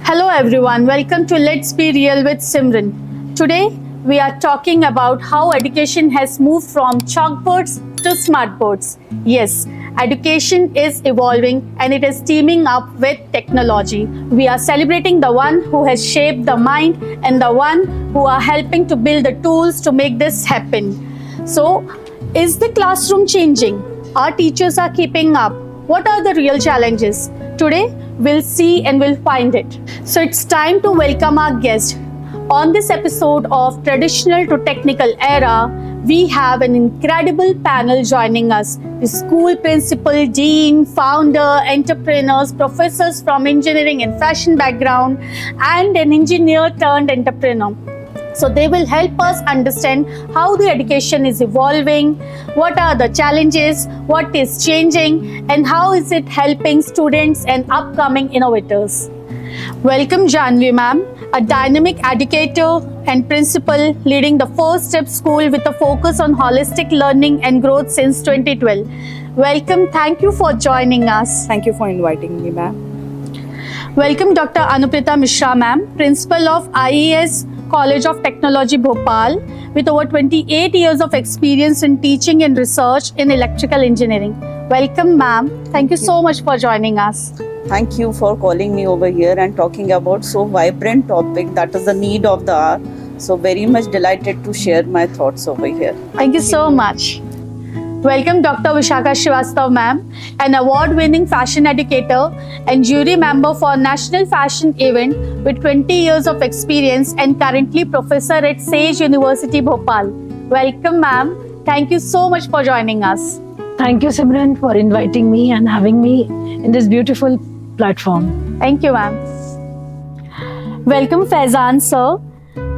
Hello everyone, welcome to Let's Be Real with Simran. Today we are talking about how education has moved from chalkboards to smartboards. Yes, education is evolving and it is teaming up with technology. We are celebrating the one who has shaped the mind and the one who are helping to build the tools to make this happen. So, is the classroom changing? Our teachers are keeping up. What are the real challenges? Today, we'll see and we'll find it. So, it's time to welcome our guest. On this episode of Traditional to Technical Era, we have an incredible panel joining us. The school principal, dean, founder, entrepreneurs, professors from engineering and fashion background, and an engineer turned entrepreneur. So they will help us understand how the education is evolving, what are the challenges, what is changing, and how is it helping students and upcoming innovators. Welcome Janvi ma'am, a dynamic educator and principal leading the First Step School with a focus on holistic learning and growth since 2012. Welcome, thank you for joining us. Thank you for inviting me, ma'am. Welcome Dr. Anuprita Mishra ma'am, principal of IES College of Technology Bhopal with over 28 years of experience in teaching and research in electrical engineering. Welcome ma'am. Thank you so much for joining us. Thank you for calling me over here and talking about so vibrant topic that is the need of the hour. So very much delighted to share my thoughts over here. Thank you so much. Welcome Dr. Vishakha Srivastav ma'am, an award-winning fashion educator and jury member for National Fashion Event with 20 years of experience and currently professor at Sage University Bhopal. Welcome ma'am. Thank you so much for joining us. Thank you, Simran, for inviting me and having me in this beautiful platform. Thank you ma'am. Welcome Faizan sir,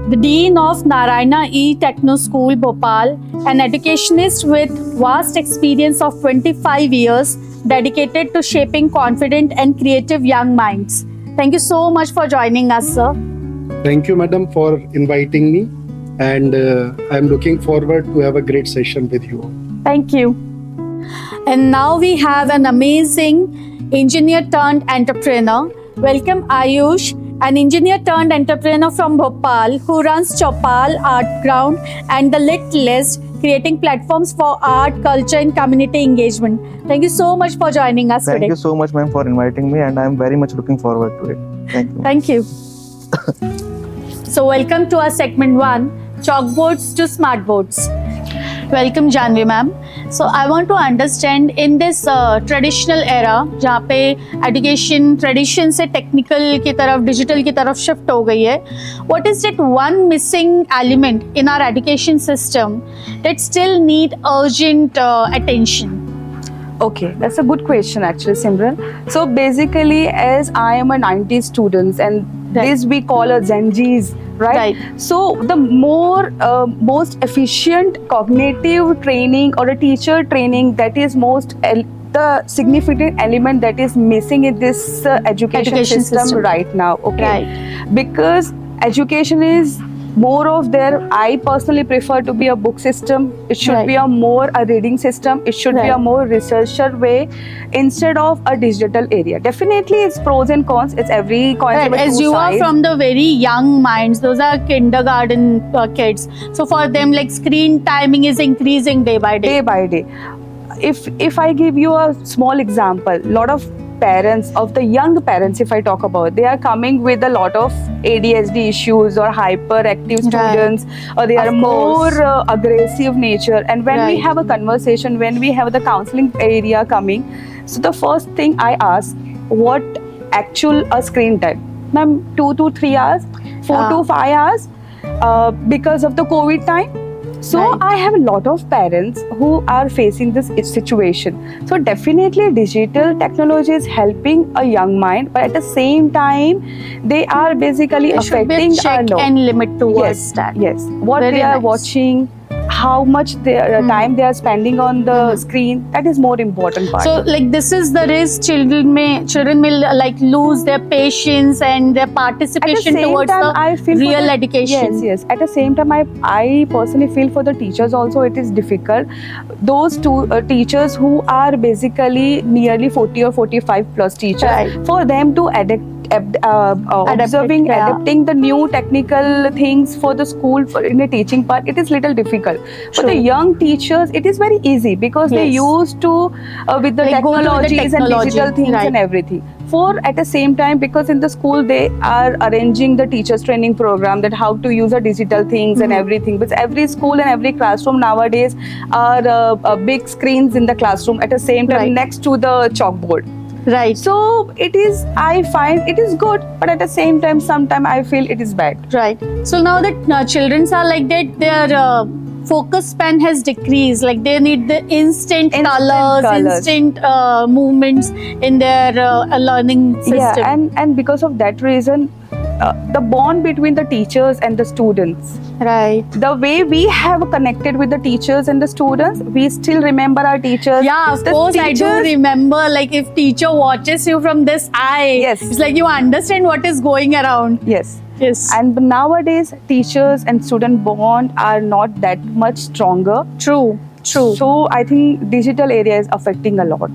the Dean of Narayana E Techno School Bhopal, an educationist with vast experience of 25 years dedicated to shaping confident and creative young minds. Thank you so much for joining us, sir. Thank you, madam, for inviting me, and I'm looking forward to have a great session with you. Thank you. And now we have an amazing engineer turned entrepreneur. Welcome Ayush, an engineer turned entrepreneur from Bhopal who runs Chopal Art Ground and the Lit List, creating platforms for art, culture and community engagement. Thank you so much for joining us today. Thank you so much, ma'am, for inviting me, and I'm very much looking forward to it. Thank you. Thank you. So welcome to our segment 1, chalkboards to smartboards. Welcome Janvi ma'am. So I want to understand in this traditional era जहाँ पे education tradition से technical की तरफ digital की तरफ shift हो गई है, what is that one missing element in our education system that still need urgent attention? Okay, that's a good question actually, Simran. So basically, as I am a 90s student and this we call a Gen Zs, right? So the most efficient cognitive training or a teacher training that is the significant element that is missing in this education system right now. Okay, because education is more of their, I personally prefer to be a book system. It should be a reading system. It should be a more researcher way instead of a digital area. Definitely it's pros and cons. It's every coin. As you are from the very young minds, those are kindergarten kids. So for them, like screen timing is increasing day by day. Day by day. If I give you a small example, lot of parents, of the young parents, if I talk about, they are coming with a lot of ADHD issues or hyperactive students, or they are more aggressive nature. And when we have a conversation, when we have the counseling area coming, so the first thing I ask, what actual screen time? Ma'am, 2 to 3 hours, 4 to 5 hours, because of the COVID time. So I have a lot of parents who are facing this situation. So definitely digital technology is helping a young mind, but at the same time, they are basically affecting check and limit towards that. Yes, what they are watching, how much time they are spending on the screen, that is more important part. So like this is the risk children may like lose their patience and their participation towards the real education. Yes. At the same time, I personally feel for the teachers also it is difficult. Those two teachers who are basically nearly 40 or 45 plus teachers, for them to observing, yeah. adapting the new technical things for the school in the teaching part, it is little difficult. For the True. young teachers, it is very easy because they Yes. used to with the Like, go through the technologies and technology, digital things right. and everything. For at the same time, because in the school they are arranging the teachers training program that how to use the digital things and everything. But every school and every classroom nowadays are big screens in the classroom at the same time Right. next to the chalkboard. Right. So it is, I find it is good, but at the same time, sometimes I feel it is bad. Right. So now that children are like that, their focus span has decreased. Like they need the instant colors, instant movements in their learning system. Yeah, and because of that reason, the bond between the teachers and the students, Right. the way we have connected with the teachers and the students, we still remember our teachers. Yeah, of The course, I do teachers- remember. Like if teacher watches you from this eye, Yes. it's like you understand what is going around. Yes. Yes. And nowadays, teachers and student bond are not that much stronger. True. True. So I think digital area is affecting a lot.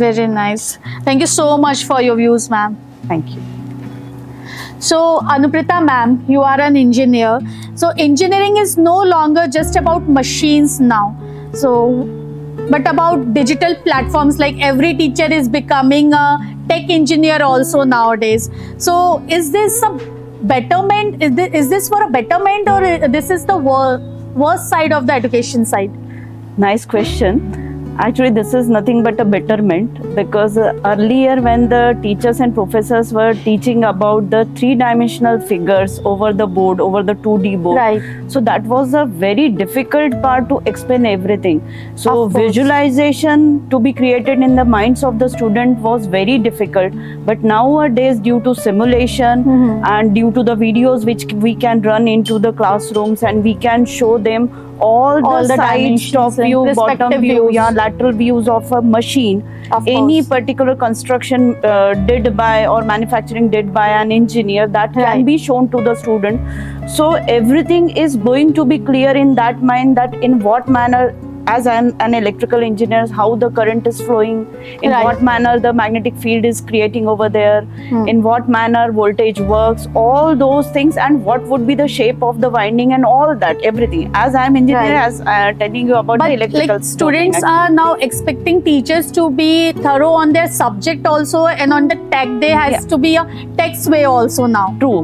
Very nice. Thank you so much for your views, ma'am. Thank you. So, Anuprita ma'am, you are an engineer. So, engineering is no longer just about machines now. So, but about digital platforms. Like every teacher is becoming a tech engineer also nowadays. So, is this a betterment? Is this for a betterment, or this is the worst side of the education side? Nice question. Actually, this is nothing but a betterment, because earlier when the teachers and professors were teaching about the three-dimensional figures over the board, over the 2D board, Right. so that was a very difficult part to explain everything. So Of course. visualization to be created in the minds of the student was very difficult. But nowadays, due to simulation and due to the videos which we can run into the classrooms, and we can show them all the sides, dimensions top and view, bottom perspective view, views. yeah, lateral views of a machine. Of Any course. particular construction did by or manufacturing did by an engineer, that can Right. be shown to the student. So everything is going to be clear in that mind, that in what manner, as an electrical engineer, how the current is flowing, in Right. what manner the magnetic field is creating over there, in what manner voltage works, all those things, and what would be the shape of the winding and all that, everything. As I am engineer, Right. as telling you about the But electrical like students are now expecting teachers to be thorough on their subject also, and on the tech they has to be a text way also now. True.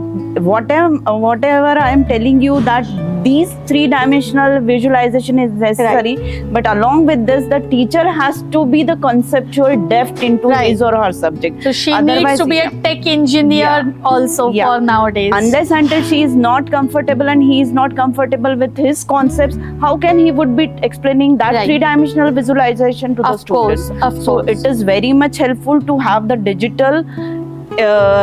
Whatever I am telling you, that these three-dimensional visualization is necessary, but along with this, the teacher has to be the conceptual depth into Right. his or her subject. So she Otherwise, needs to be a tech engineer Yeah. also Yeah. for nowadays. Unless until she is not comfortable and he is not comfortable with his concepts, how can he would be explaining that Right. three-dimensional visualization to the Of course, student? of So course. it is very much helpful to have the digital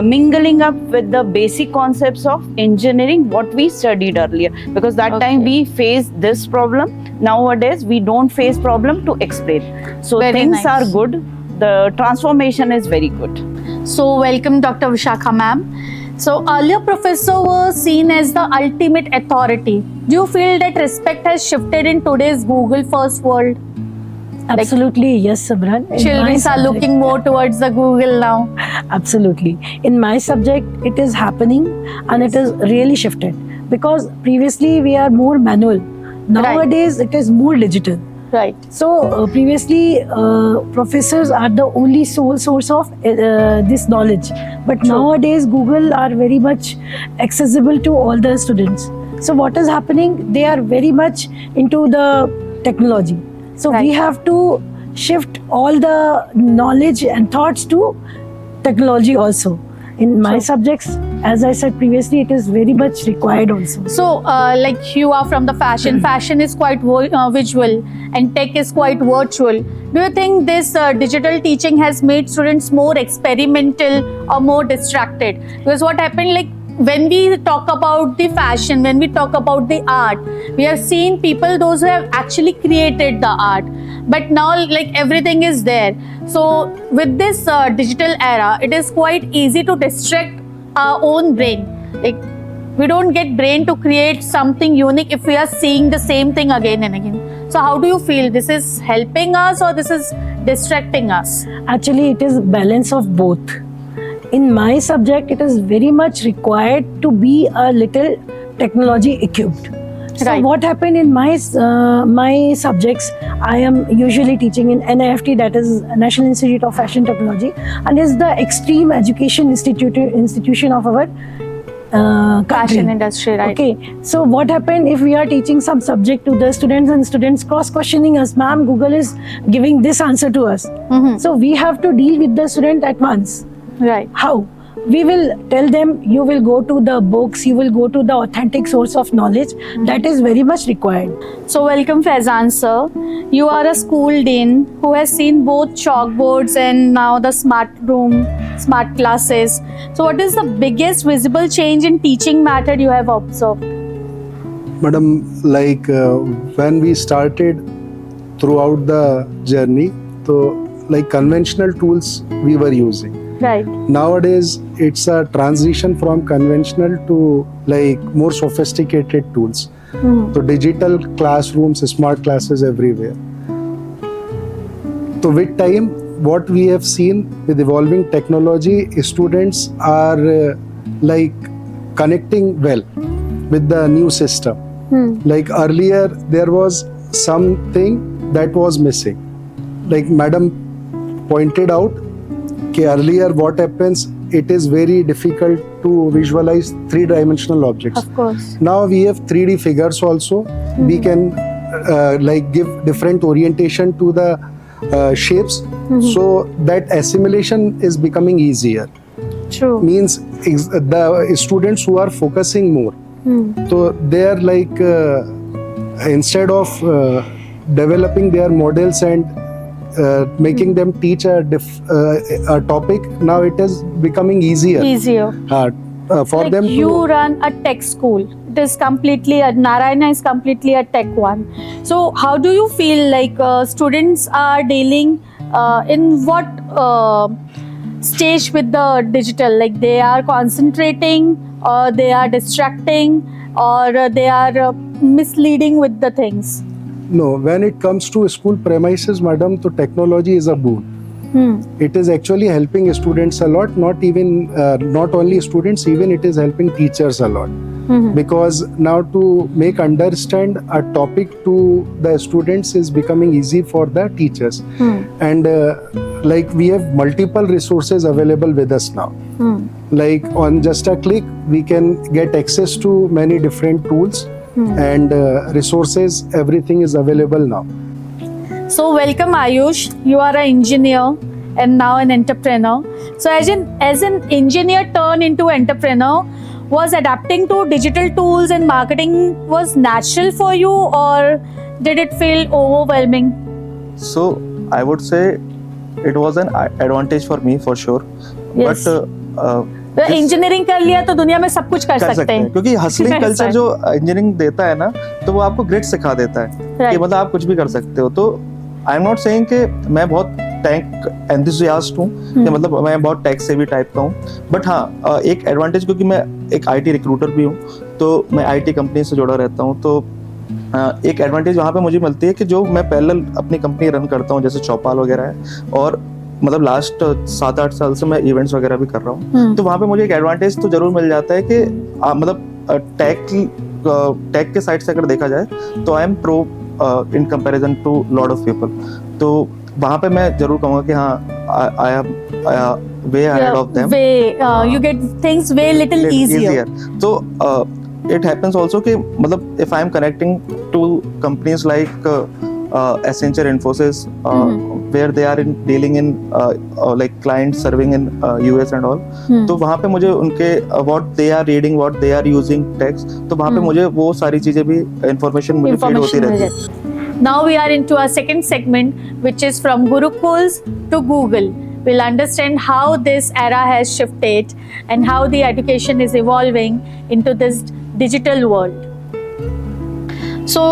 mingling up with the basic concepts of engineering, what we studied earlier, because that time Okay. we faced this problem. Nowadays we don't face problem to explain. So Very things nice. are good. The transformation is very good. So welcome, Dr. Vishakha ma'am. So earlier professor was seen as the ultimate authority. Do you feel that respect has shifted in today's Google first world? Absolutely, yes, Sabran. In Children my are subject- looking more towards the Google now. Absolutely. In my subject, it is happening, and it is really shifted, because previously we are more manual. Nowadays, it is more digital. Right. So previously, professors are the only sole source of this knowledge, but nowadays Google are very much accessible to all the students. So what is happening? They are very much into the technology. So we Right. have to shift all the knowledge and thoughts to technology also. In my subjects, as I said previously, it is very much required also. So, like you are from the fashion. Fashion is quite visual, and tech is quite virtual. Do you think this digital teaching has made students more experimental or more distracted? Because what happened, like when we talk about the fashion, when we talk about the art, we have seen people, those who have actually created the art. But now, like everything is there. So, with this digital era, it is quite easy to distract our own brain. Like we don't get brain to create something unique if we are seeing the same thing again and again. So how do you feel? This is helping us or this is distracting us? Actually, it is balance of both. in my subject, it is very much required to be a little technology equipped. So Right. what happened in my subjects, I am usually teaching in NIFT, that is National Institute of Fashion Technology, and is the extreme education institution of our country. Fashion industry, right? Okay, so what happened if we are teaching some subject to the students and students cross-questioning us, ma'am, Google is giving this answer to us. Mhm. So we have to deal with the student at once. Right. How? We will tell them, you will go to the books, you will go to the authentic source of knowledge. That is very much required. So welcome Faizan sir. You are a school dean who has seen both chalkboards and now the smart room, smart classes. So what is the biggest visible change in teaching method you have observed? Madam, like when we started throughout the journey, so like conventional tools we were using. Right. Nowadays, it's a transition from conventional to like more sophisticated tools. So digital classrooms, smart classes everywhere. So with time, what we have seen with evolving technology, students are like connecting well with the new system. Like earlier, there was something that was missing. Like Madam pointed out, earlier what happens, it is very difficult to visualize three-dimensional objects. Of course. Now we have 3D figures also. We can like give different orientation to the shapes, so that assimilation is becoming easier. True. Means the students who are focusing more, so they are like instead of developing their models and making them teach a topic, now it is becoming easier Easier. for Like them you to. run a tech school. It is completely Narayana is completely a tech one. So how do you feel like students are dealing in what stage with the digital? Like they are concentrating, or they are distracting, or they are misleading with the things? No, when it comes to school premises, madam, so technology is a boon. It is actually helping students a lot, not only students, even it is helping teachers a lot. Because now to make understand a topic to the students is becoming easy for the teachers. And like we have multiple resources available with us now. Like on just a click, we can get access to many different tools and resources. Everything is available now. So welcome Ayush. You are an engineer and now an entrepreneur. So as an engineer turned into entrepreneur, was adapting to digital tools and marketing was natural for you, or did it feel overwhelming? So I would say it was an advantage for me for sure. Yes. But तो engineering कर लिया तो दुनिया में सब कुछ कर सकते हैं, क्योंकि हसलिंग Yes, कल्चर sir. जो इंजीनियरिंग देता है ना, तो वो आपको ग्रेट सिखा देता है कि Right. मतलब आप कुछ भी कर सकते हो. तो आई एम नॉट सेइंग कि मैं बहुत टेक एंथुसियास्ट हूँ, कि मतलब मैं बहुत टेक सेवी टाइप का हूँ. बट हाँ, एक एडवांटेज, क्योंकि मैं एक आईटी रिक्रूटर भी हूँ, तो मैं आईटी कंपनी से जुड़ा रहता हूँ. तो एक एडवांटेज वहाँ पे मुझे मिलती है कि जो मैं पैरेलल अपनी कंपनी रन करता हूँ, जैसे चौपाल वगैरह है, और मतलब लास्ट 7-8 साल से मैं इवेंट्स वगैरह भी कर रहा हूँ. तो वहाँ पे मुझे एक एडवांटेज तो जरूर मिल जाता है कि मतलब टेक के साइड से अगर देखा जाए तो I am pro in comparison to lot of people. तो वहाँ पे मैं जरूर कहूँगा कि हाँ, I am way ahead of them. You get things way little easier. So it happens also कि मतलब if I am connecting to companies like Accenture, Infosys, where they are dealing in like clients serving in US and all, तो वहाँ पे मुझे उनके what they are reading, what they are using text, तो वहाँ पे मुझे वो सारी चीजें भी information मुझे feed होती रहती है. Now we are into our second segment, which is from Gurukuls to Google. We'll understand how this era has shifted and how the education is evolving into this digital world. So,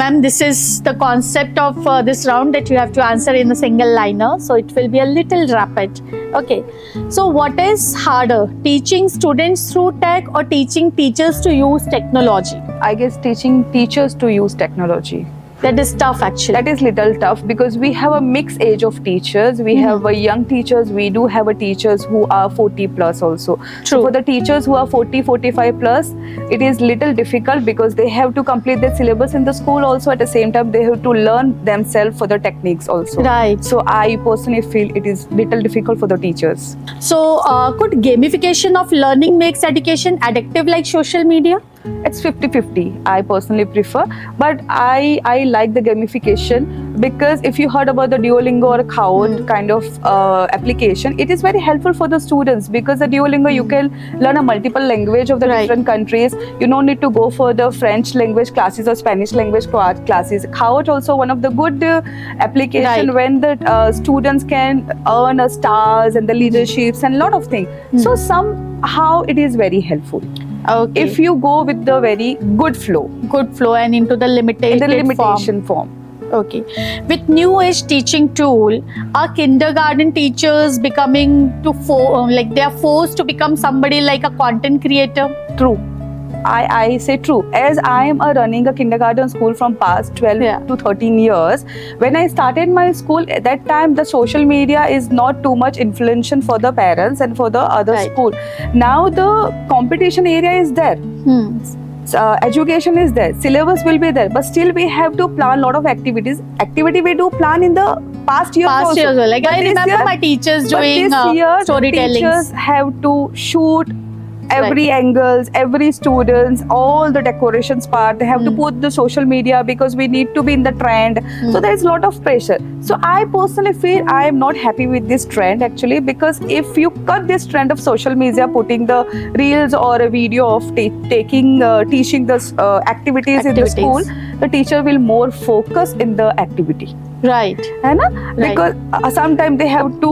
ma'am, this is the concept of this round that you have to answer in a single liner. So, it will be a little rapid. Okay. So, what is harder, teaching students through tech or teaching teachers to use technology? I guess teaching teachers to use technology. That is tough actually. That is little tough because we have a mixed age of teachers. We have young teachers. We do have a teachers who are 40 plus also. True. So for the teachers who are 40, 45 plus, it is little difficult because they have to complete their syllabus in the school also. At the same time, they have to learn themselves for the techniques also. Right. So I personally feel it is little difficult for the teachers. So, could gamification of learning makes education addictive like social media? It's 50-50. I personally prefer, but I like the gamification because if you heard about the Duolingo or Kahoot kind of application, it is very helpful for the students because the Duolingo you can learn a multiple language of the Right. different countries. You don't need to go for the French language classes or Spanish language classes. Kahoot also one of the good application Right. when the students can earn stars and the leaderships and lot of things. So somehow it is very helpful. Okay. If you go with the very good flow, good flow and into the in limited the limitation form. Okay. With new age teaching tool, are kindergarten teachers becoming like they are forced to become somebody like a content creator? True. I say true. As I am running a kindergarten school from past 12 Yeah. to 13 years, when I started my school, at that time the social media is not too much influential for the parents and for the other Right. school. Now the competition area is there. Education is there, syllabus will be there, but still we have to plan a lot of activities. Activity we do plan in the past years Past also. years, like But I this remember year- my teachers But doing this year, the storytelling. teachers have to shoot every angles, every students, all the decorations part. They have to put the social media because we need to be in the trend. So there is a lot of pressure. So I personally feel I am not happy with this trend actually, because if you cut this trend of social media, putting the reels or a video of teaching the activities in the Activities. school, the teacher will more focus in the activity. Right. है ना? Because sometimes they have to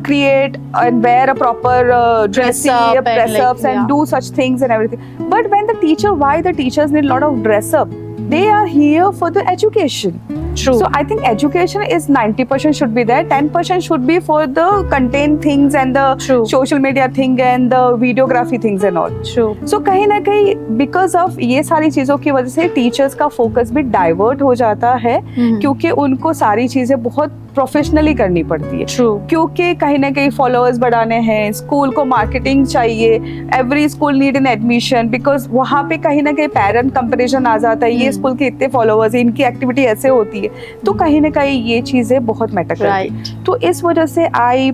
create and wear a proper dressy up and dress like, ups and yeah. do such things and everything. But when the teacher, why the teachers need a lot of dress up? They are here for the education. True. So I think education is 90% should be there. 10% should be for the content things and the True. social media thing and the videography things and all. True. सो कहीं ना कहीं because of ये सारी चीज़ों की वजह से teachers का फोकस भी डाइवर्ट हो जाता है, क्योंकि उनको सारी चीज़ें बहुत प्रोफेशनली करनी पड़ती है. True. क्योंकि कहीं ना कहीं फॉलोअर्स बढ़ाने हैं, स्कूल को मार्केटिंग चाहिए, every school need an admission, because वहाँ पे कहीं ना कहीं पेरेंट कंपैरिजन आ जाता है, ये स्कूल के इतने फॉलोअर्स हैं, इनकी एक्टिविटी ऐसे होती है, तो कहीं ना कहीं ये चीज़ें बहुत मैटर करती है. तो इस वजह से I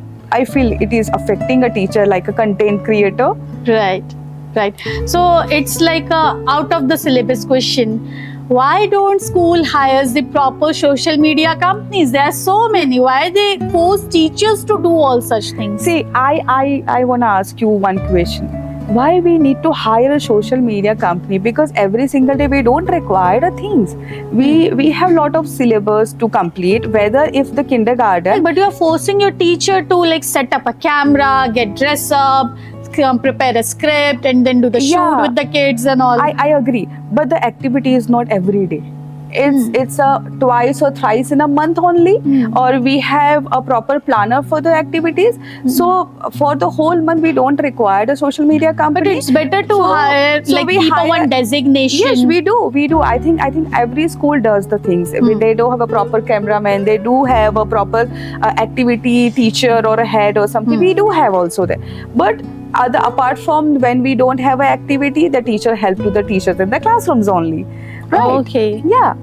feel it is affecting a teacher like a content creator. Right. Right. So it's like a out of the syllabus question. Why don't school hires the proper social media companies? There are so many. Why they force teachers to do all such things? See, I want to ask you one question. Why we need to hire a social media company? Because every single day we don't require the things. We have lot of syllabus to complete. Whether if the kindergarten, But you are forcing your teacher to like set up a camera, get dress up, prepare a script, and then do the shoot Yeah. with the kids and all. I agree, but the activity is not every day. It's a twice or thrice in a month only, or we have a proper planner for the activities. So for the whole month we don't require the social media But company. it's better to hire so like we keep a one hire- designation. Yes, we do. I think every school does the things. They do have a proper cameraman. They do have a proper activity teacher or a head or something. We do have also there. But apart from when we don't have an activity, the teacher help to the teachers in the classrooms only. Right? Okay. Yeah.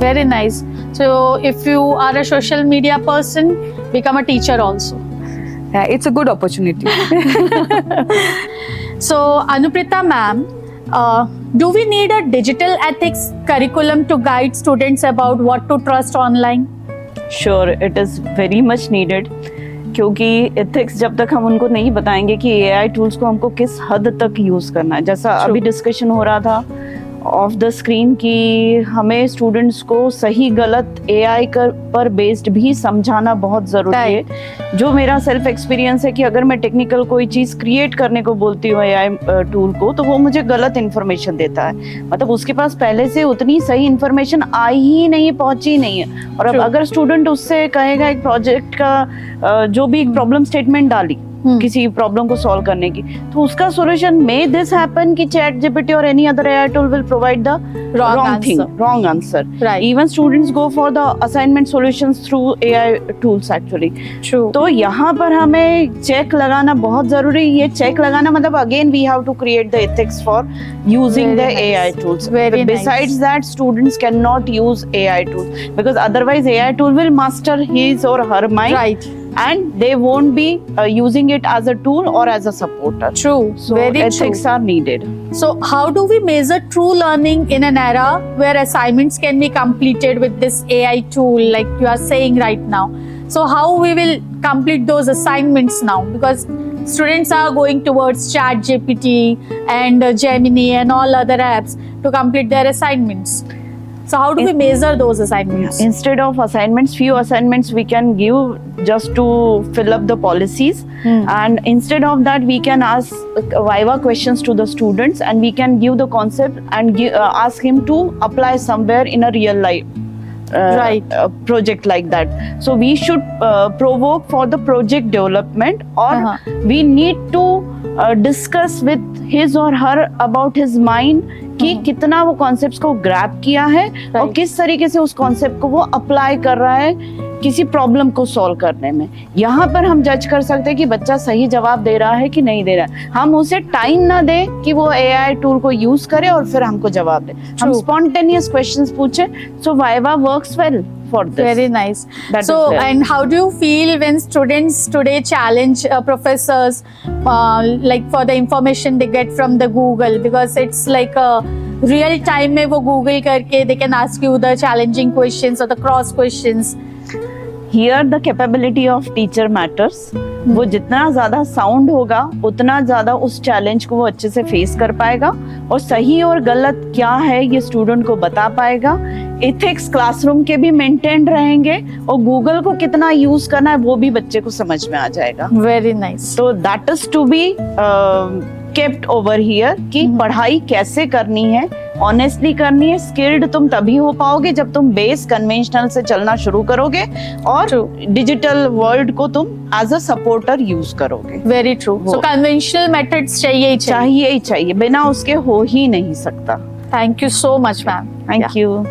Very nice. So if you are a social media person, become a teacher also. Yeah, it's a good opportunity. So Anuprita ma'am, do we need a digital ethics curriculum to guide students about what to trust online? Sure it is very much needed, क्योंकि ethics जब तक हम उनको नहीं बताएंगे कि AI tools को हमको किस हद तक यूज़ करना है, जैसा अभी डिस्कशन हो रहा था ऑफ द स्क्रीन कि हमें स्टूडेंट्स को सही गलत एआई पर बेस्ड भी समझाना बहुत ज़रूरी है. जो मेरा सेल्फ एक्सपीरियंस है कि अगर मैं टेक्निकल कोई चीज़ क्रिएट करने को बोलती हूँ एआई टूल को, तो वो मुझे गलत इन्फॉर्मेशन देता है. मतलब उसके पास पहले से उतनी सही इन्फॉर्मेशन आई ही नहीं है, पहुंची नहीं है. और अब अगर स्टूडेंट उससे कहेगा एक प्रोजेक्ट का जो भी एक प्रॉब्लम स्टेटमेंट डाली, किसी प्रॉब्लम को सॉल्व करने की, तो उसका सॉल्यूशन मे दिस हैपन कि चैट जीपीटी और any other AI tool will provide the wrong answer. Right. Even students go for the assignment solutions through AI tools actually. True. तो यहाँ पर हमें चेक लगाना बहुत जरूरी है. ये चेक लगाना मतलब again we have to create the ethics for using Very the nice. AI tools. Very But besides nice. that, students cannot use AI tools because otherwise AI tool will master his or her mind, Right. and they won't be using it as a tool or as a supporter. True. So Very ethics true. are needed. So, how do we measure true learning in an era where assignments can be completed with this AI tool, like you are saying right now? So, how we will complete those assignments now? Because students are going towards Chat GPT and Gemini and all other apps to complete their assignments. So, how do we measure those assignments? Instead of assignments, few assignments we can give just to fill up the policies, and instead of that we can ask viva questions to the students, and we can give the concept and ask him to apply somewhere in a real life Right. project like that. So we should provoke for the project development, or we need to discuss with his or her about his mind कि कितना वो concepts को grab किया है और किस तरीके से उस कॉन्सेप्ट को वो अप्लाई कर रहा है किसी प्रॉब्लम को सॉल्व करने में. यहाँ पर हम जज कर सकते हैं कि बच्चा सही जवाब दे रहा है कि नहीं दे रहा है. हम उसे टाइम ना दे कि वो एआई टूल को यूज करे और फिर हमको जवाब दे. हम स्पॉन्टेनियस क्वेश्चंस पूछे. So viva works well for this. Very nice. That So, is there. and how do you feel when students today challenge professors, like for the information they get from the Google, because it's like a real time में वो Google करके they can ask you the challenging questions or the cross questions. Here the capability of teacher matters. वो जितना ज्यादा sound होगा उतना ज्यादा उस चैलेंज को वो अच्छे से फेस कर पाएगा और सही और गलत क्या है ये स्टूडेंट को बता पाएगा. एथिक्स क्लासरूम के भी मेंटेन रहेंगे और गूगल को कितना यूज करना है वो भी बच्चे को समझ में आ जाएगा. Very nice. तो that is to be kept over here कि पढ़ाई कैसे करनी है, ऑनेस्टली करनी है. स्किल्ड तुम तभी हो पाओगे जब तुम बेस कन्वेंशनल से चलना शुरू करोगे और डिजिटल वर्ल्ड को तुम एज अ सपोर्टर यूज करोगे. Very true. So conventional methods चाहिए ही चाहिए. चाहिए ही चाहिए, बिना उसके हो ही नहीं सकता. Thank you so much, ma'am. Thank you.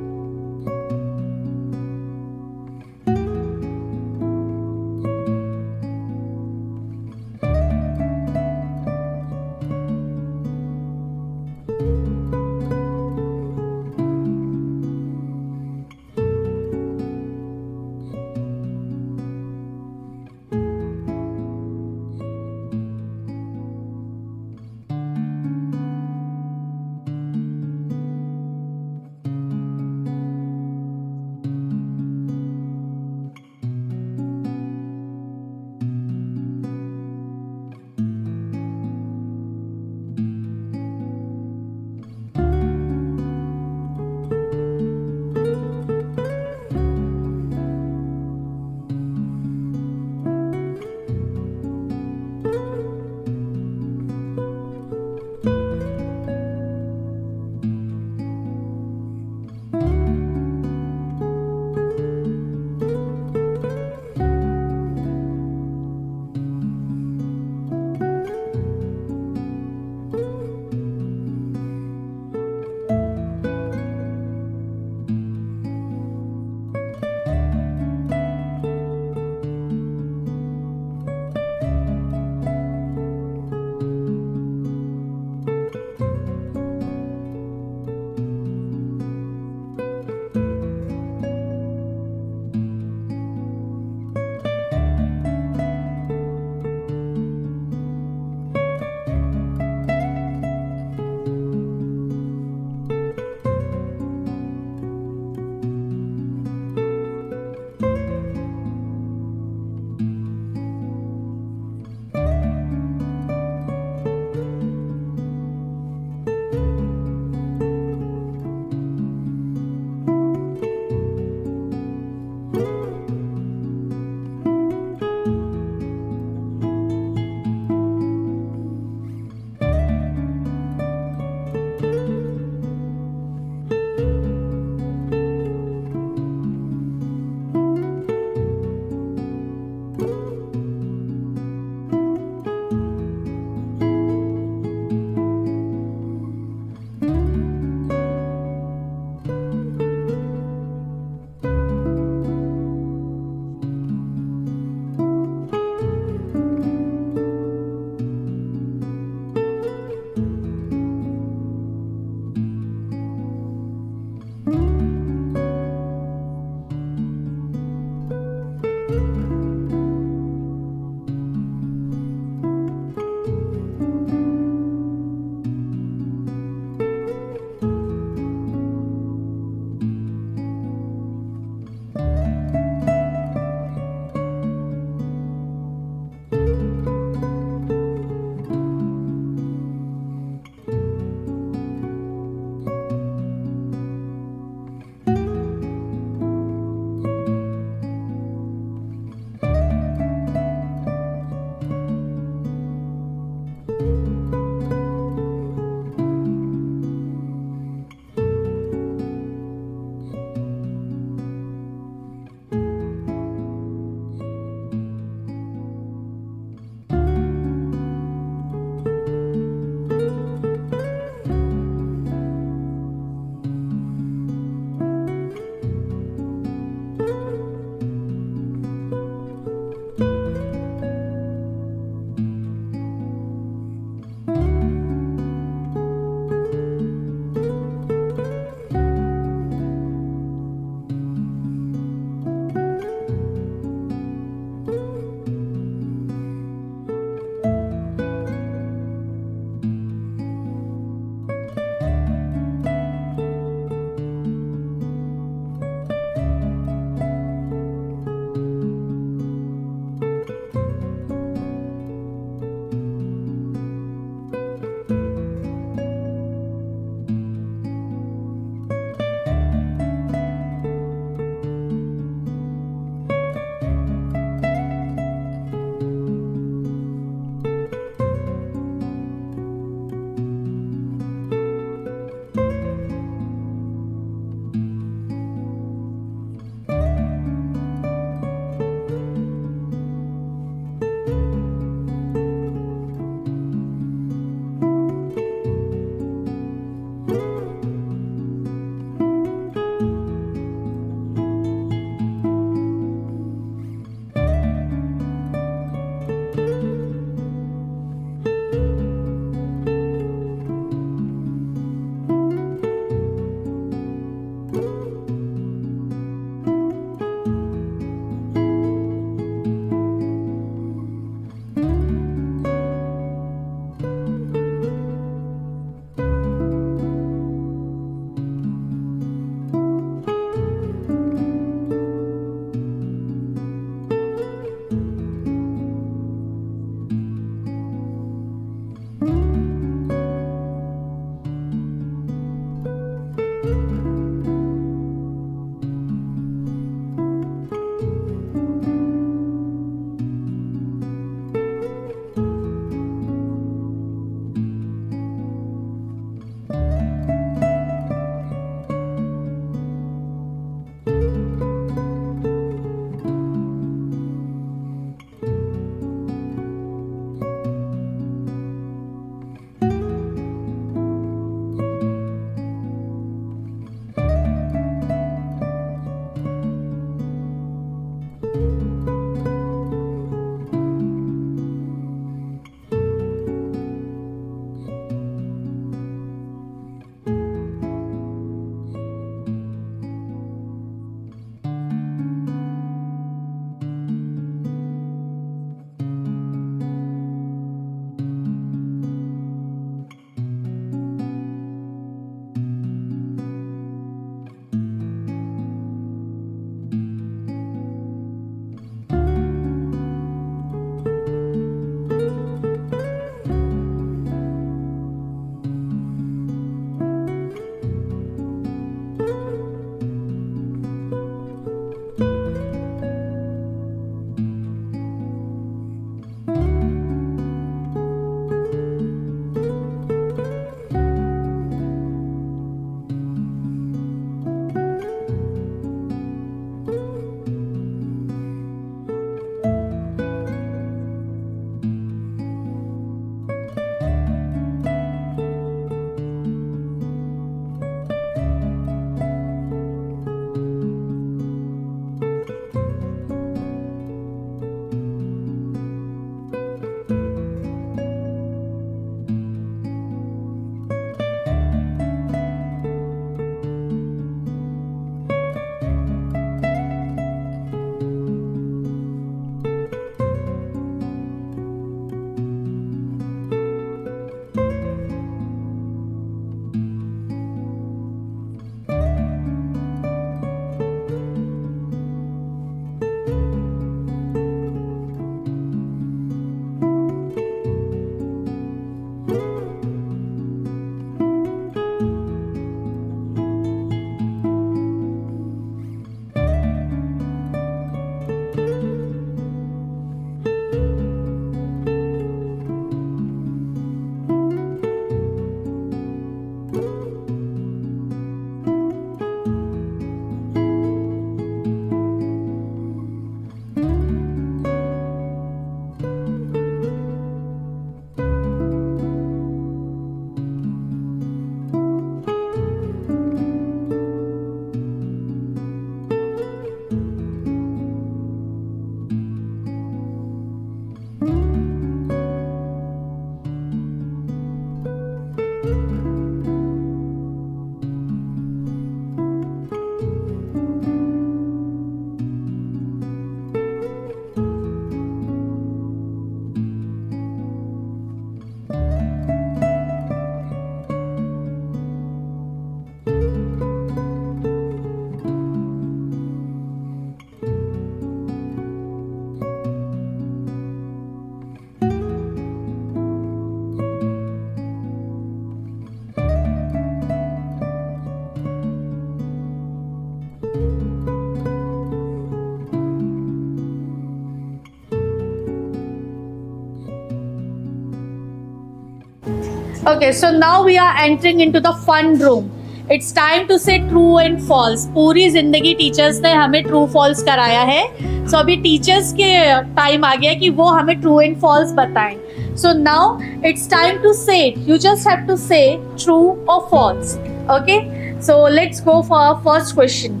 Okay, so now we are entering into the fun room. It's time to say true and false. पूरी जिंदगी टीचर्स ने हमें ट्रू फॉल्स कराया है. So अभी टीचर्स के टाइम आ गया कि वो हमें ट्रू एंड फॉल्स बताएं. So now it's time to say it. You just have to say true or false. Okay? So let's go for our first question.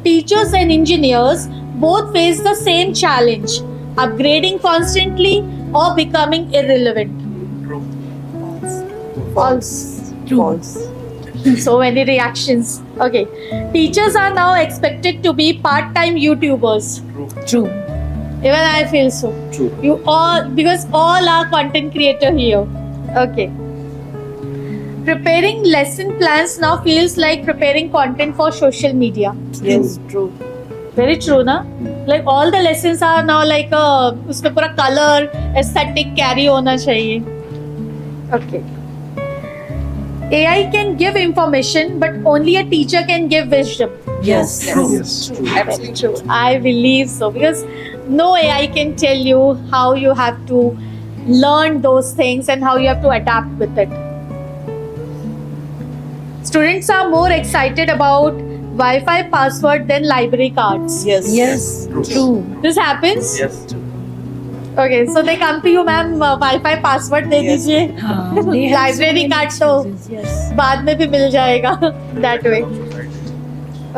Teachers and engineers both face the same challenge, upgrading constantly or becoming irrelevant. False. False. So many reactions. Okay. Teachers are now expected to be part-time YouTubers. True. Even I feel so. True. You all, because all are content creator here. Okay. Preparing lesson plans now feels like preparing content for social media. Yes, true. Very true, na? Like all the lessons are now like उसमें पूरा color, aesthetic carry होना चाहिए. Okay. AI can give information, but only a teacher can give wisdom. Yes. True. Yes, true. Absolutely true. I believe so because no AI can tell you how you have to learn those things and how you have to adapt with it. Students are more excited about Wi-Fi password than library cards. Yes. Yes. True. This happens? Yes. Okay, so they come to you, ma'am, Wi-Fi password they Yes. दीजिए. हाँ, they have Library so many card तो excuses, yes. बाद में भी मिल जाएगा. That way.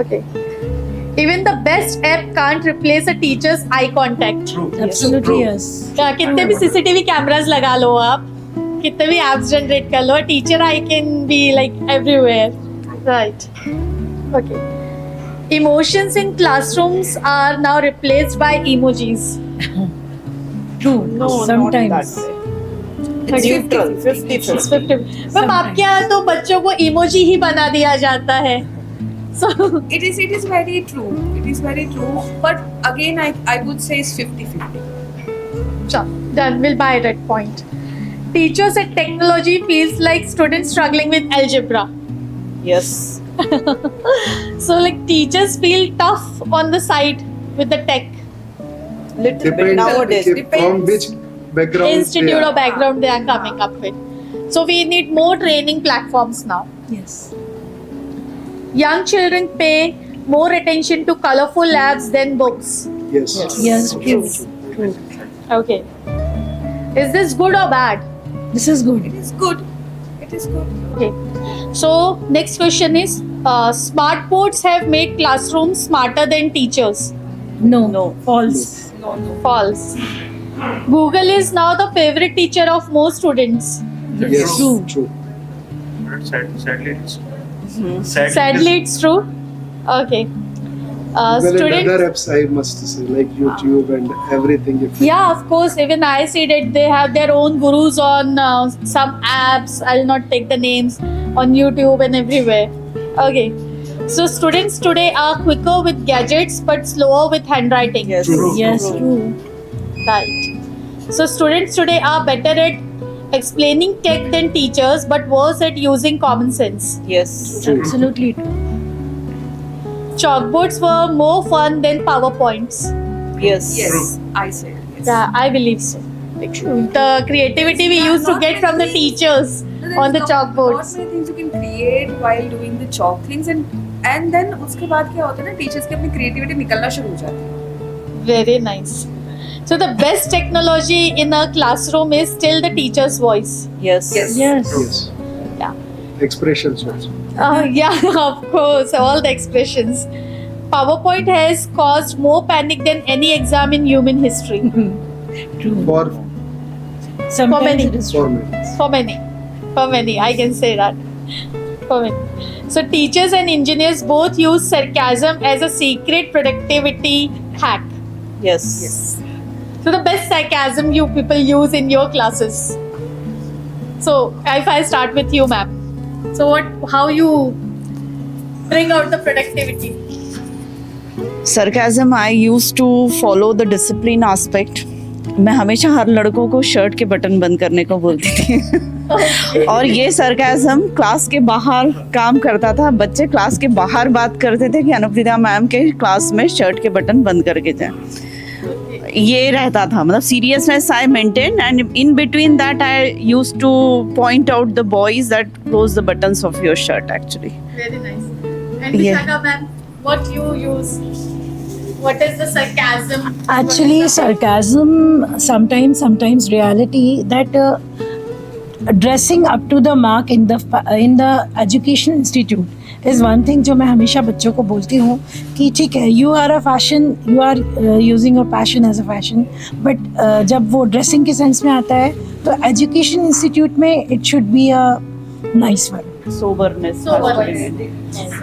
Okay. Even the best app can't replace a teacher's eye contact. Absolutely yes. कितने भी CCTV cameras लगा लो आप, कितने भी apps जनरेट कर लो, teacher I can be like everywhere. Right. Okay. Emotions in classrooms are now replaced by emojis. True. No, Sometimes. not that way. It's neutral, 50-50. Ma'am आपके यहाँ तो बच्चों को इमोजी ही बना दिया जाता है. So It is very true. It is very true. But again, I would say it's 50-50. done. We'll buy that point. Teachers at technology feels like students struggling with algebra. Yes. So like teachers feel tough on the side with the tech Little bit nowadays. From which background institute they or are. background they are coming up with. So we need more training platforms now. Yes. Young children pay more attention to colorful labs than books. Yes. Yes. True. True. Okay. Is this good or bad? This is good. It is good. It is good. Okay. So next question is, smart boards have made classrooms smarter than teachers. No. No. False. False. Google is now the favorite teacher of most students. Yes. True. True. Sadly, it's Sadly, it's true. Okay. Well, and Students. other apps, I must say, like YouTube and everything. If Yeah, of course. Even I see that they have their own gurus on some apps. I'll not take the names on YouTube and everywhere. Okay. So students today are quicker with gadgets but slower with handwriting. Yes. True. Yes. True. Right. So students today are better at explaining tech than teachers but worse at using common sense. Yes. Absolutely true. Chalkboards were more fun than PowerPoints. Yes. Yes. I said yes. Yeah, I believe so. Like, the creativity we used to get from the teachers on the Not chalkboards. many things you can create while doing the chalk things and then उसके बाद क्या होता है ना teachers की अपनी creativity निकलना शुरू हो जाती है. Very nice. So the best technology in a classroom is still the teacher's voice. Yes. Yes. Yes. yes. Yeah. Expressions also. Yeah, of course, all the expressions. PowerPoint has caused more panic than any exam in human history. True. For Sometimes many. it is for true. me. For many, I can say that. For many. So teachers and engineers both use sarcasm as a secret productivity hack. Yes. So the best sarcasm you people use in your classes. So if I start with you, ma'am. So how you bring out the productivity? Sarcasm, I used to follow the discipline aspect. मैं हमेशा हर लड़कों को shirt के button बंद करने को बोलती थी और ये सरकाज़म क्लास के बाहर काम करता था. बच्चे क्लास के बाहर बात करते थे कि अनुप्रिया मैम के क्लास में शर्ट के बटन बंद करके जाए. ये रहता था, मतलब seriousness I maintain, and in between that I used two point out the boys that close the buttons of your shirt actually. Very nice. And Yeah. Vishaka ma'am, what you use? What is the sarcasm? Actually, sarcasm, sometimes reality, that dressing up to the mark in the education institute is one thing जो मैं हमेशा बच्चों को बोलती हूँ कि ठीक है, you are a fashion, you are using your passion as a fashion, but जब वो dressing के sense में आता है तो education institute में it should be a nice one. Soberness.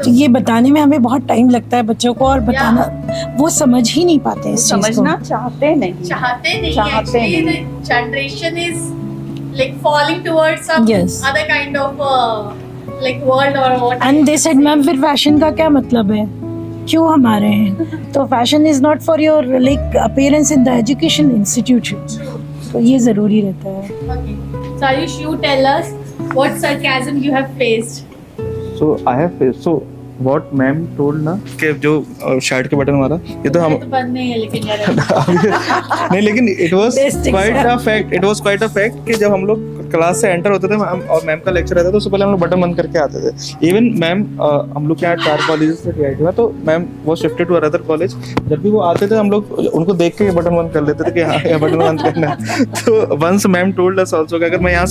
तो ये बताने में हमें बहुत टाइम लगता है बच्चों को, और बताना वो समझ ही नहीं पाते इस चीज को. समझना चाहते नहीं. चाहते नहीं. चाहते Actually, नहीं. the generation is like falling towards some Yes. other kind of like world or what. And they said ma'am फिर फैशन का क्या मतलब है, क्यों हम आ रहे हैं? तो fashion is not for your like appearance in the education institution. तो ये जरूरी रहता है. Okay. So Ayush, you tell us what sarcasm you have faced. So I have faced. So what ma'am told ना कि जो शर्ट के button मारा, ये तो हम ये तो बंद नहीं है लेकिन यार. नहीं, लेकिन it was Best quite example. a fact. It was quite a fact कि जब हम लोग क्लास से एंटर होते थे और मैम का लेक्चर रहता था, उससे पहले हम लोग बटन बंद करके आते थे. इवन मैम, हम लोग यहाँ 4 कॉलेजेस से टीआईटी में, तो मैम वो शिफ्टेड टू अदर कॉलेज. जब भी वो आते थे हम लोग उनको देख के बटन बंद कर लेते थे कि हाँ, ये बटन बंद करना है. तो once ma'am told us also कि अगर मैं यहाँ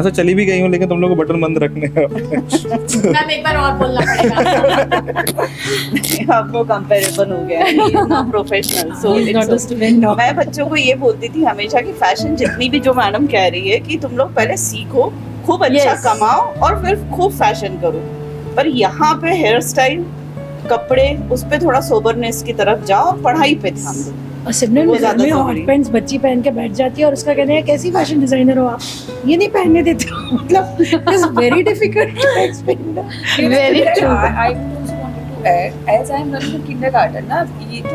से चली भी गई हूँ, लेकिन तुम लोग को बटन बंद रखने हैं. मैम एक बार और बोलना पड़ेगा. आपको कंपेरेबल हो गया है, professional. So He is not a student now. मैं बच्चों को ये बोलती थी हमेशा कि फैशन जितनी भी जो मैडम कह रही है कि तुम लोग पहले सीखो, खूब अच्छा Yes. कमाओ और फिर खूब फैशन करो. पर यहाँ पे हेयर स्टाइल, कपड़े, उस पे थोड़ा सोबरनेस की तरफ जाओ, पढ़ाई पे ध्यान दो. और सिमरन वो घर ज्यादा में जरूरी हॉट पैंट्स बच्ची पहन के बैठ जाती है और उसका कहना है कैसी फैशन डिजाइनर हो आप, ये नहीं पहनने देते हो. मतलब it's very difficult to explain. Very true. I also wanted to add, as I am running a kindergarten ना, ये तो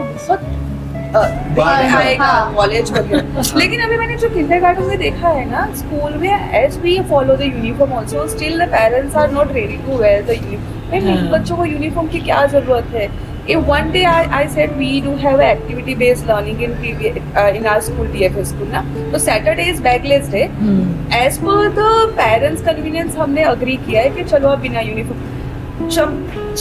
बहुत आएगा कॉलेज वगैरह. लेकिन अभी मैंने जो kindergarten में देखा है ना, स्कूल में as we follow the uniform also, still the parents are not ready to wear the uniform. नहीं, बच्चों को यूनिफॉर्म की क्या जरूरत है? If one day I said we do have a activity based learning in our school, DFS school ना, तो Saturday is bagless day. As per the parents convenience हमने agree किया है कि चलो आप बिना uniform,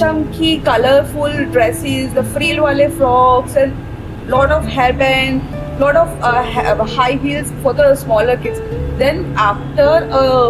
chunky colorful dresses, the frill वाले frocks and lot of hairband, lot of high heels for the smaller kids. Then after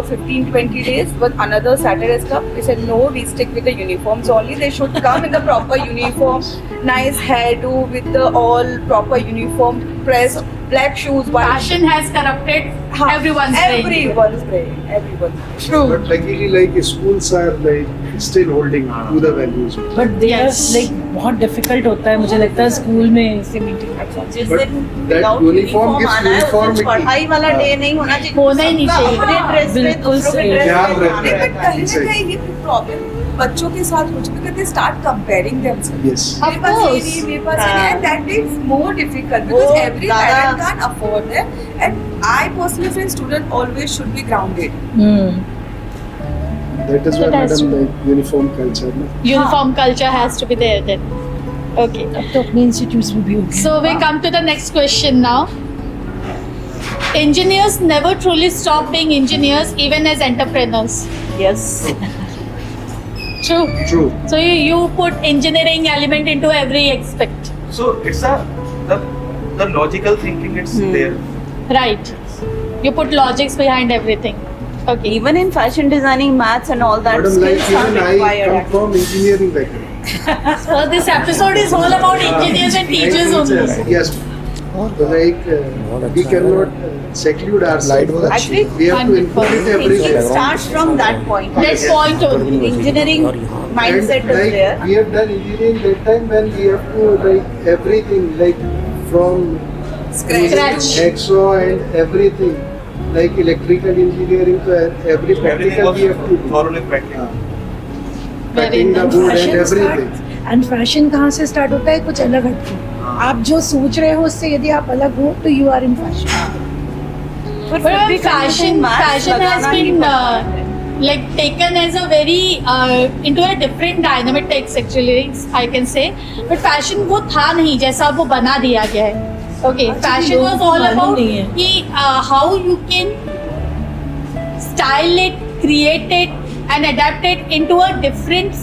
15-20 days, when another Saturday's come, we said no, we stick with the uniforms only. They should come in the proper uniform, nice hairdo with the all proper uniform, press, black shoes, white. Fashion has corrupted everyone's brain. Everyone's brain. Everyone's brain. True. But luckily, like schools are like still holding to the values. But they are Yes. Like बहुत difficult होता है, मुझे लगता है school में ऐसे meeting. जिस But दिन that without uniform gives आना है, उस दिन uniformity. पढ़ाई वाला डे नहीं होना चाहिए. होना ही नहीं सबका चाहिए. अपने ड्रेस पे, बिल्कुल दूसरों के सही. ड्रेस ध्यान पे रखना ध्यान है. रखना है. कहीं ना कहीं ये प्रॉब्लम बच्चों के साथ हो चुका है, they start comparing themselves. Yes. Of मेरे पास ये course. नहीं, मेरे पास ये नहीं, हाँ. and that is more difficult because वो every ज़्यादा- parent can't afford it. And I personally feel student always should be grounded. That is So why, that's madam, like uniform culture. Na? Uniform culture has to be there then. Okay. अब तो अपने institutes में भी हो गया. So we come to the next question now. Engineers never truly stop being engineers, even as entrepreneurs. Yes. True. True. So you put engineering element into every aspect, So it's the logical thinking. It's there. right? You put logics behind everything. Okay. Even in fashion designing, maths and all that Madam, like skills are even I required. come from engineering background. So this episode is all about engineers and teachers only. Yes. So like we cannot seclude ourselves. Actually, We have to incorporate Thinking everything. starts from that point. That point only. Engineering mindset And is like there. we have done engineering that time when we have to like everything like from Scratch. EXO and everything like electrical engineering to every practical we have to do. thoroughly practical. Cutting the board and everything. And fashion कहाँ से start होता है, कुछ अलग हटके. आप जो सोच रहे हो उससे यदि आप अलग हो तो यू आर इन फैशन. पर But फिर भी fashion has लगाना ही been पड़ता है. like taken as a very into a different dynamics actually I can say. But fashion वो था नहीं जैसा वो बना दिया गया है. Okay, fashion was all about how you can style it, create it, and adapt it into a different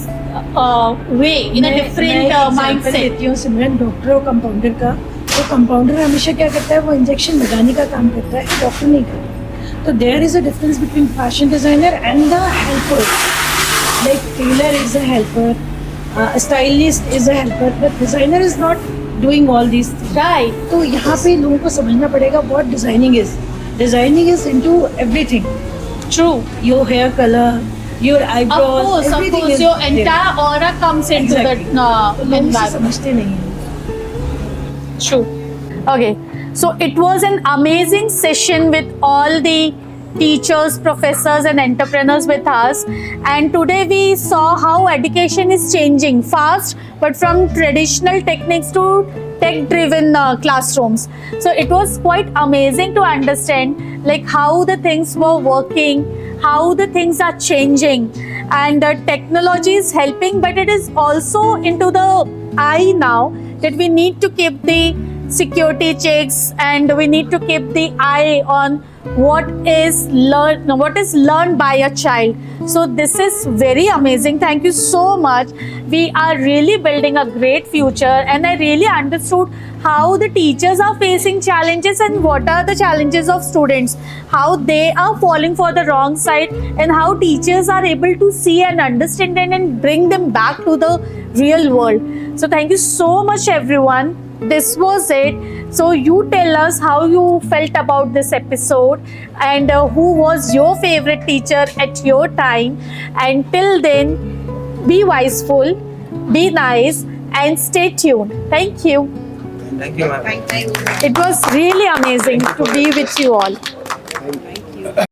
way, in a different mindset. देती हूँ सिमरन, डॉक्टर और कंपाउंडर का। तो कंपाउंडर हमेशा क्या करता है, वो इंजेक्शन लगाने का काम करता है, डॉक्टर नहीं करता। तो there is a difference between fashion designer and the helper. Like tailor is a helper, stylist is a helper, but designer is not doing all these things. Right. तो यहाँ पे लोगों को समझना पड़ेगा what designing is. Designing is into everything, True. Your hair colour, your eyebrows, Of everything course, is your there. entire aura comes into Exactly. the तो लोग इसे environment. समझते नहीं हैं। True. Okay, so it was an amazing session with all the teachers, professors, and entrepreneurs with us. And today we saw how education is changing fast, but from traditional techniques to tech-driven classrooms. So it was quite amazing to understand like how the things were working, how the things are changing, and technology is helping, but it is also into the eye now that we need to keep the security checks and we need to keep the eye on what is learned by a child. So this is very amazing. Thank you so much. We are really building a great future, and I really understood how the teachers are facing challenges and what are the challenges of students, how they are falling for the wrong side, and how teachers are able to see and understand and bring them back to the real world. So thank you so much everyone. This was it. So you tell us how you felt about this episode, and who was your favorite teacher at your time. And till then, be wiseful, be nice, and stay tuned. Thank you. Thank you, ma'am. Thank you. It was really amazing to be with you all.